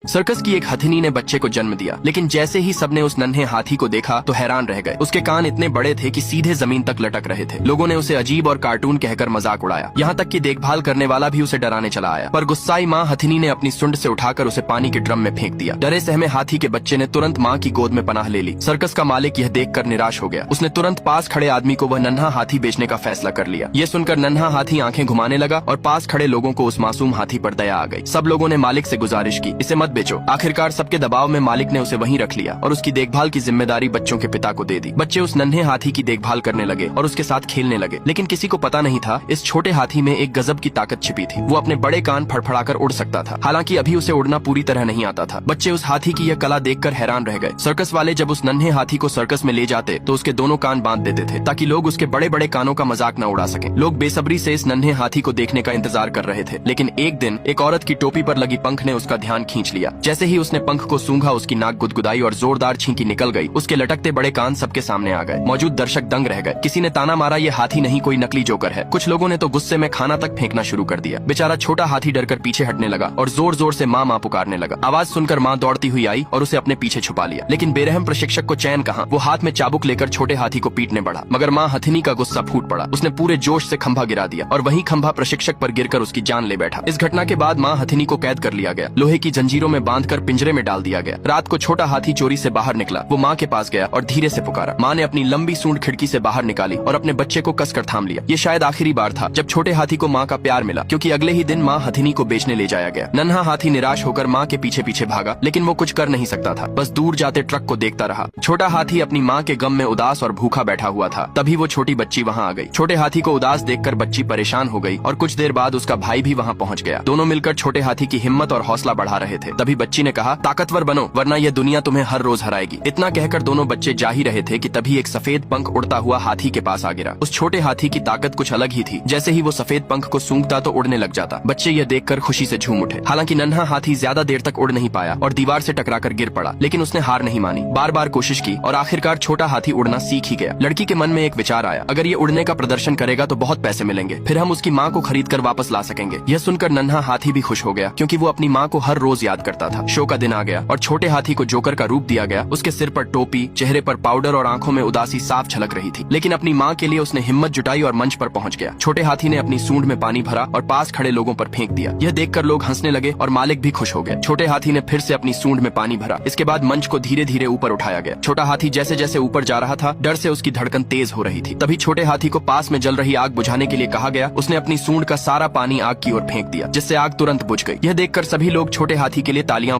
Circus की एक हथिनी ने बच्चे को जन्म दिया, लेकिन जैसे ही सबने उस नन्हे हाथी को देखा तो हैरान रह गए। उसके कान इतने बड़े थे कि सीधे जमीन तक लटक रहे थे। लोगों ने उसे अजीब और कार्टून कहकर मजाक उड़ाया, यहाँ तक कि देखभाल करने वाला भी उसे डराने चला आया। पर गुस्साई माँ हथिनी ने अपनी सुंड से उठाकर उसे पानी के ड्रम में फेंक दिया। डरे सहमे हाथी के बच्चे ने तुरंत माँ की गोद में पनाह ले ली। सर्कस का मालिक यह देखकर निराश हो गया। उसने तुरंत पास खड़े आदमी को वह नन्हा हाथी बेचने का फैसला कर लिया। ये सुनकर नन्हा हाथी आंखें घुमाने लगा और पास खड़े लोगों को उस मासूम हाथी पर दया आ गई। सब लोगों ने मालिक से गुजारिश की, इसे मत बेचो। आखिरकार सबके दबाव में मालिक ने उसे वहीं रख लिया और उसकी देखभाल की जिम्मेदारी बच्चों के पिता को दे दी। बच्चे उस नन्हे हाथी की देखभाल करने लगे और उसके साथ खेलने लगे, लेकिन किसी को पता नहीं था इस छोटे हाथी में एक गजब की ताकत छिपी थी। वो अपने बड़े कान फड़फड़ाकर उड़ सकता था। हालांकि अभी उसे उड़ना पूरी तरह नहीं आता था। बच्चे उस हाथी की यह कला देखकर हैरान रह गए। सर्कस वाले जब उस नन्हे हाथी को सर्कस में ले जाते तो उसके दोनों कान बांध देते थे ताकि लोग उसके बड़े बड़े कानों का मजाक न उड़ा सकें। लोग बेसब्री से इस नन्हे हाथी को देखने का इंतजार कर रहे थे, लेकिन एक दिन एक औरत की टोपी पर लगी पंख ने उसका ध्यान खींच लिया। जैसे ही उसने पंख को सूंघा, उसकी नाक गुदगुदाई और जोरदार छींकी निकल गई। उसके लटकते बड़े कान सबके सामने आ गए। मौजूद दर्शक दंग रह गए। किसी ने ताना मारा, ये हाथी नहीं कोई नकली जोकर है। कुछ लोगों ने तो गुस्से में खाना तक फेंकना शुरू कर दिया। बेचारा छोटा हाथी डरकर पीछे हटने लगा और जोर जोर से माँ माँ पुकारने लगा। आवाज सुनकर माँ दौड़ती हुई आई और उसे अपने पीछे छुपा लिया। लेकिन बेरहम प्रशिक्षक को चैन कहाँ। वो हाथ में चाबुक लेकर छोटे हाथी को पीटने बढ़ा, मगर माँ हथिनी का गुस्सा फूट पड़ा। उसने पूरे जोश से खंभा गिरा दिया और वही खंभा प्रशिक्षक पर गिरकर उसकी जान ले बैठा। इस घटना के बाद माँ हथिनी को कैद कर लिया गया। लोहे की जंजीरों में बांधकर पिंजरे में डाल दिया गया। रात को छोटा हाथी चोरी से बाहर निकला। वो माँ के पास गया और धीरे से पुकारा। माँ ने अपनी लंबी सूंड खिड़की से बाहर निकाली और अपने बच्चे को कसकर थाम लिया। ये शायद आखिरी बार था जब छोटे हाथी को माँ का प्यार मिला, क्योंकि अगले ही दिन माँ हथिनी को बेचने ले जाया गया। नन्हा हाथी निराश होकर माँ के पीछे पीछे भागा, लेकिन वो कुछ कर नहीं सकता था, बस दूर जाते ट्रक को देखता रहा। छोटा हाथी अपनी माँ के गम में उदास और भूखा बैठा हुआ था। तभी वो छोटी बच्ची वहाँ आ गई। छोटे हाथी को उदास देखकर बच्ची परेशान हो गई और कुछ देर बाद उसका भाई भी वहाँ पहुँच गया। दोनों मिलकर छोटे हाथी की हिम्मत और हौसला बढ़ा रहे थे। तभी बच्ची ने कहा, ताकतवर बनो, वरना यह दुनिया तुम्हें हर रोज हराएगी। इतना कहकर दोनों बच्चे जा ही रहे थे कि तभी एक सफेद पंख उड़ता हुआ हाथी के पास आ गिरा। उस छोटे हाथी की ताकत कुछ अलग ही थी। जैसे ही वो सफेद पंख को सूंघता तो उड़ने लग जाता। बच्चे यह देखकर खुशी से झूम उठे। हालांकि नन्हा हाथी ज्यादा देर तक उड़ नहीं पाया और दीवार से टकराकर गिर पड़ा, लेकिन उसने हार नहीं मानी। बार बार कोशिश की और आखिरकार छोटा हाथी उड़ना सीख ही गया। लड़की के मन में एक विचार आया, अगर ये उड़ने का प्रदर्शन करेगा तो बहुत पैसे मिलेंगे, फिर हम उसकी माँ को खरीद कर वापस ला सकेंगे। यह सुनकर नन्हा हाथी भी खुश हो गया, क्योंकि वो अपनी माँ को हर रोज याद करता था। शो का दिन आ गया और छोटे हाथी को जोकर का रूप दिया गया। उसके सिर पर टोपी, चेहरे पर पाउडर और आंखों में उदासी साफ झलक रही थी। लेकिन अपनी माँ के लिए उसने हिम्मत जुटाई और मंच पर पहुंच गया। छोटे हाथी ने अपनी सूंड में पानी भरा और पास खड़े लोगों पर फेंक दिया। यह देखकर लोग हंसने लगे और मालिक भी खुश हो गए। छोटे हाथी ने फिर से अपनी सूंड में पानी भरा। इसके बाद मंच को धीरे धीरे ऊपर उठाया गया। छोटा हाथी जैसे जैसे ऊपर जा रहा था, डर से उसकी धड़कन तेज हो रही थी। तभी छोटे हाथी को पास में जल रही आग बुझाने के लिए कहा गया। उसने अपनी सूंड का सारा पानी आग की ओर फेंक दिया, जिससे आग तुरंत बुझ गई। यह देखकर सभी लोग छोटे हाथी के लिए तालियां